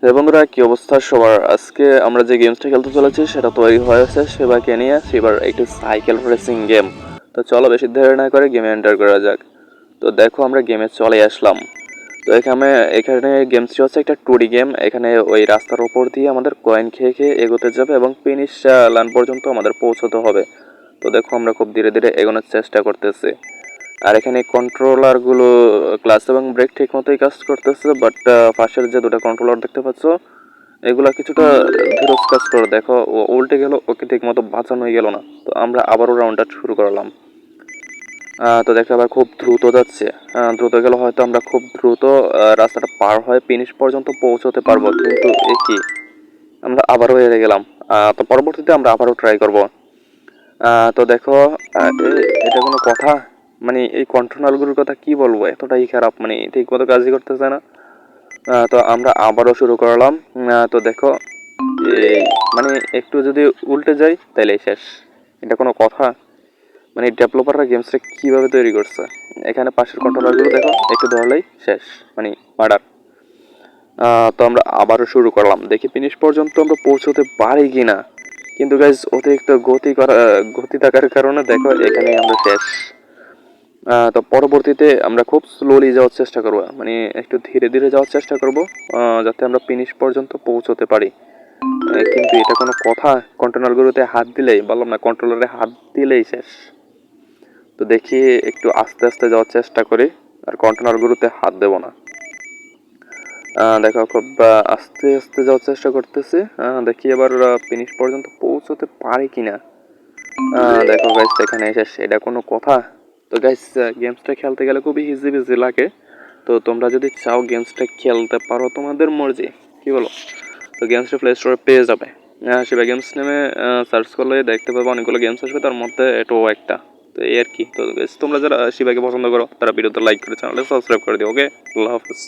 হ্যাঁ বন্ধুরা, কি অবস্থা সবার? আজকে আমরা যে গেমসটা খেলতে চলেছি সেটা তৈরি হয়েছে সেবাকে নিয়ে। সেবার একটি সাইকেল রেসিং গেম। তো চলো বেশি দেরি না করে গেমে এন্টার করা যাক। তো দেখো আমরা গেমে চলে আসলাম। তো এখানে গেমসটি হচ্ছে একটা 2D গেম। এখানে ওই রাস্তার উপর দিয়ে আমাদের কয়েন খেয়ে খেয়ে এগোতে যাবে এবং ফিনিশ লাইন পর্যন্ত আমাদের পৌঁছতে হবে। তো দেখো আমরা খুব ধীরে ধীরে এগোনোর চেষ্টা করতেছি। আর এখানে কন্ট্রোলারগুলো ক্লাস এবং ব্রেক ঠিক মতোই কাজ করতেছে, বাট পাশের যে দুটো কন্ট্রোলার দেখতে পাচ্ছ এগুলা কিছুটা ধীরজ কাজ করে। দেখো ও উল্টে গেল, ওকে ঠিক মতো বাঁচানো গেল না। তো আমরা আবারও রাউন্ডটা শুরু করলাম। তো দেখো আবার খুব দ্রুত যাচ্ছে। দ্রুত গেলে হয়তো আমরা খুব দ্রুত রাস্তাটা পার হয়ে ফিনিশ পর্যন্ত পৌঁছতে পারবো, কিন্তু কি আমরা আবারও হেরে গেলাম। তো পরবর্তীতে আমরা আবারও ট্রাই করব। তো দেখো এটা কোনো কথা? মানে এই কন্ট্রোলারগুলোর কথা কি বলবো, এতটাই খারাপ, মানে ঠিক মতো কাজই করতেছে না। তো আমরা আবারও শুরু করলাম। তো দেখো এই মানে একটু যদি উল্টে যাই তাহলে শেষ। এটা কোনো কথা? মানে ডেভেলপাররা গেমসটা কীভাবে তৈরি করছে? এখানে পাশের কন্ট্রোলারগুলো দেখো, একটু ধরলেই শেষ, মানে মার্ডার। তো আমরা আবারও শুরু করলাম, দেখি ফিনিশ পর্যন্ত আমরা পৌঁছতে পারি কি না। কিন্তু গাইজ অতিরিক্ত গতি থাকার কারণে দেখো এখানে আমরা শেষ। তো পরবর্তীতে আমরা খুব স্লোলি যাওয়ার চেষ্টা করব, মানে একটু ধীরে ধীরে যাওয়ার চেষ্টা করব, যাতে আমরা ফিনিশ পর্যন্ত পৌঁছতে পারি। কিন্তু এটা কোনো কথা? কন্ট্রোলারগুলোতে হাত দিলেই, বললাম না, কন্ট্রোলারে হাত দিলেই শেষ। তো দেখি একটু আস্তে আস্তে যাওয়ার চেষ্টা করি, আর কন্ট্রোলারগুলোতে হাত দেব না। দেখো খুব আস্তে আস্তে যাওয়ার চেষ্টা করতেছি। দেখি এবার ফিনিশ পর্যন্ত পৌঁছতে পারি কিনা। দেখো গাইস এখানে শেষ। এটা কোনো কথা? তো গাইস গেমসটা খেলতে গেলে খুবই ইজি বিজি লাগে। তো তোমরা যদি চাও গেমসটা খেলতে পারো, তোমাদের মর্জি, কি বলো? তো গেমসটা প্লে স্টোরে পেয়ে যাবে। শিবা গেমস নেমে সার্চ করলে দেখতে পাবে অনেকগুলো গেমস আসবে, তার মধ্যে এটাও একটা। তো এই আর কি। তো গাইস তোমরা যারা শিবাকে পছন্দ করো তারা ভিডিওতে লাইক করে চ্যানেলটা সাবস্ক্রাইব করে দিও। ওকে, আল্লাহ হাফেজ।